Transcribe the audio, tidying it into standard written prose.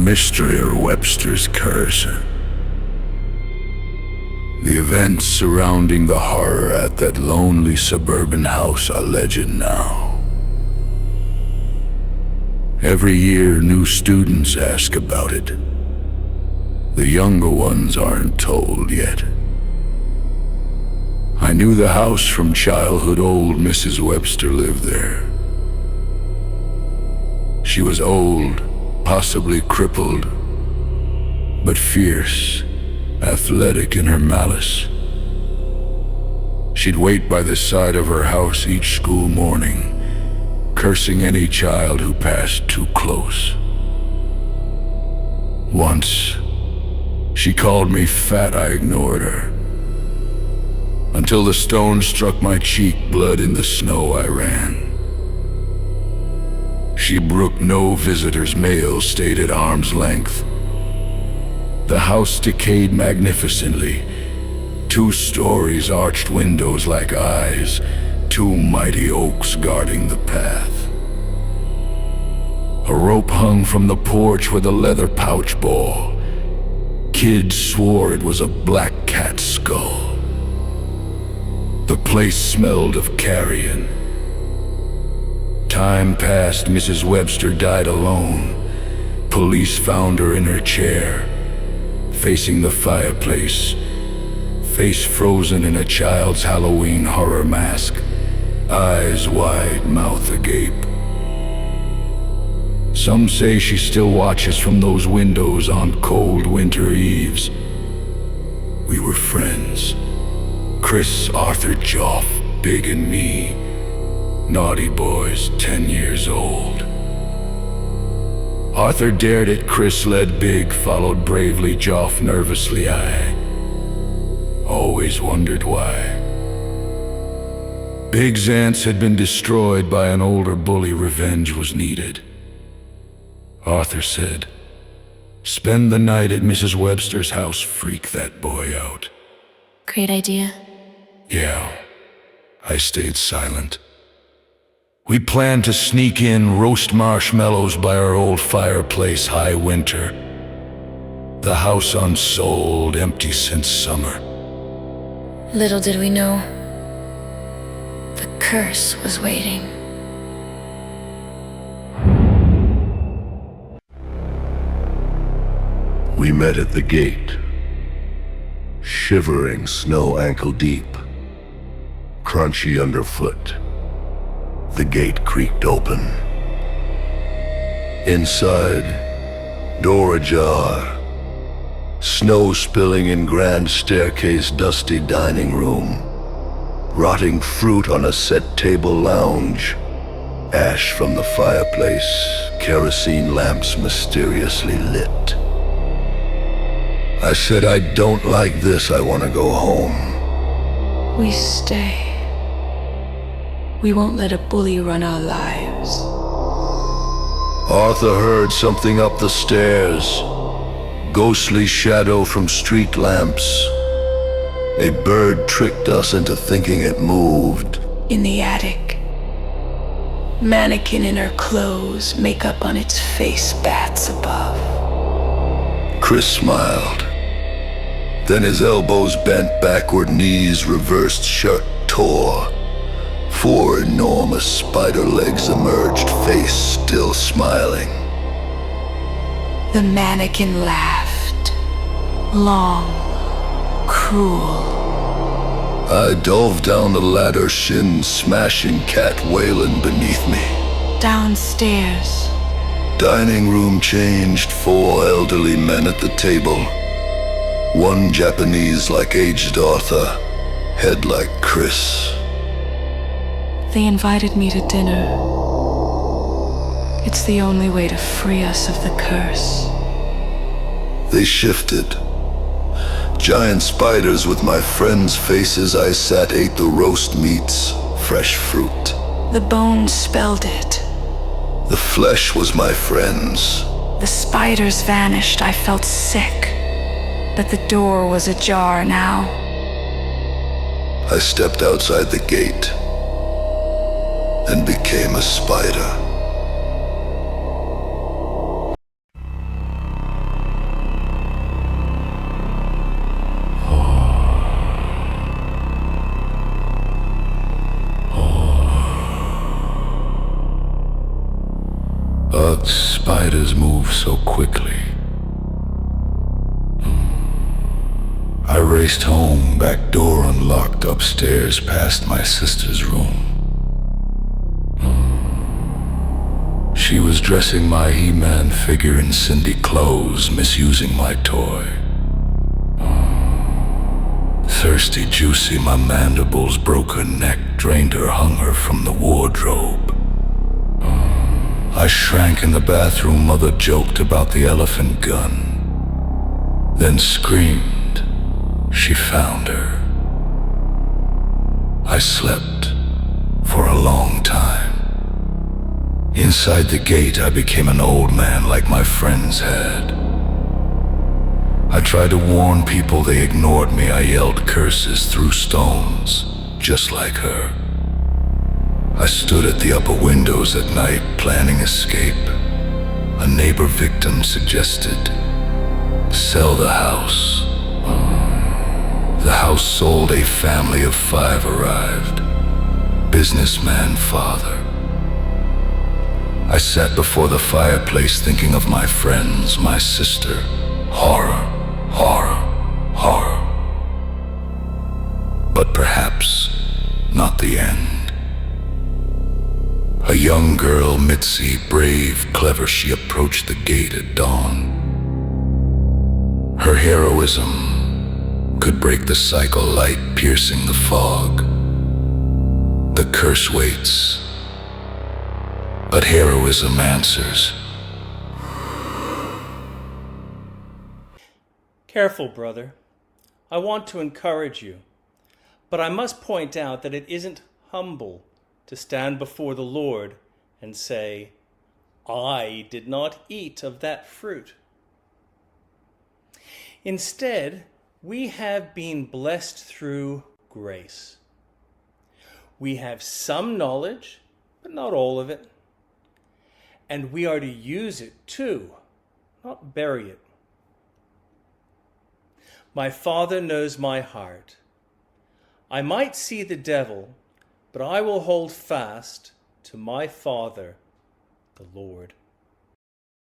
mystery of Webster's curse. The events surrounding the horror at that lonely suburban house are legend now. Every year, new students ask about it. The younger ones aren't told yet. I knew the house from childhood. Old Mrs. Webster lived there. She was old, possibly crippled, but fierce, athletic in her malice. She'd wait by the side of her house each school morning, cursing any child who passed too close. Once, she called me fat. I ignored her. Until the stone struck my cheek, blood in the snow, I ran. She brooked no visitors. Male stayed at arm's length. The house decayed magnificently. 2 stories, arched windows like eyes, 2 mighty oaks guarding the path. A rope hung from the porch with a leather pouch bore. Kids swore it was a black cat's skull. The place smelled of carrion. Time passed. Mrs. Webster died alone. Police found her in her chair, facing the fireplace, face frozen in a child's Halloween horror mask, eyes wide, mouth agape. Some say she still watches from those windows on cold winter eves. We were friends. Chris, Arthur, Joff, Big and me. Naughty boys, 10 years old. Arthur dared it. Chris led. Big followed bravely. Joff nervously. I always wondered why. Big's aunts had been destroyed by an older bully. Revenge was needed. Arthur said, "Spend the night at Mrs. Webster's house. Freak that boy out." Great idea. Yeah, I stayed silent. We planned to sneak in, roast marshmallows by our old fireplace. High winter. The house unsold, empty since summer. Little did we know, the curse was waiting. We met at the gate, shivering snow ankle deep, crunchy underfoot. The gate creaked open. Inside, door ajar, snow spilling in grand staircase, dusty dining room, rotting fruit on a set table lounge, ash from the fireplace, kerosene lamps mysteriously lit. I said, "I don't like this. I want to go home." We stay. We won't let a bully run our lives. Arthur heard something up the stairs. Ghostly shadow from street lamps. A bird tricked us into thinking it moved. In the attic. Mannequin in her clothes, makeup on its face, bats above. Chris smiled. Then his elbows bent backward, knees reversed, shirt tore. 4 enormous spider legs emerged, face still smiling. The mannequin laughed. Long, cruel. I dove down the ladder, shins smashing, cat wailing beneath me. Downstairs. Dining room changed, 4 elderly men at the table. 1 Japanese like aged Arthur, head like Chris. They invited me to dinner. It's the only way to free us of the curse. They shifted. Giant spiders with my friends' faces. I sat, ate the roast meats, fresh fruit. The bones spelled it. The flesh was my friend's. The spiders vanished. I felt sick. But the door was ajar now. I stepped outside the gate and became a spider. spiders move so quickly. I raced home, back door unlocked, upstairs past my sister's room. She was dressing my He-Man figure in Cindy clothes, misusing my toy. Thirsty, juicy, my mandibles broke her neck, drained her, hung her from the wardrobe. I shrank in the bathroom, mother joked about the elephant gun, then screamed. She found her. I slept for a long time. Inside the gate, I became an old man like my friends had. I tried to warn people, they ignored me. I yelled curses, threw stones, just like her. I stood at the upper windows at night, planning escape. A neighbor victim suggested, sell the house. The house sold, a family of 5 arrived. Businessman father. I sat before the fireplace thinking of my friends, my sister. Horror, horror, horror. But perhaps not the end. A young girl, Mitzi, brave, clever, she approached the gate at dawn. Her heroism could break the cycle, light piercing the fog. The curse waits, but heroism answers. Careful, brother. I want to encourage you, but I must point out that it isn't humble to stand before the Lord and say, I did not eat of that fruit. Instead, we have been blessed through grace. We have some knowledge, but not all of it. And we are to use it too, not bury it. My Father knows my heart. I might see the devil, but I will hold fast to my Father, the Lord.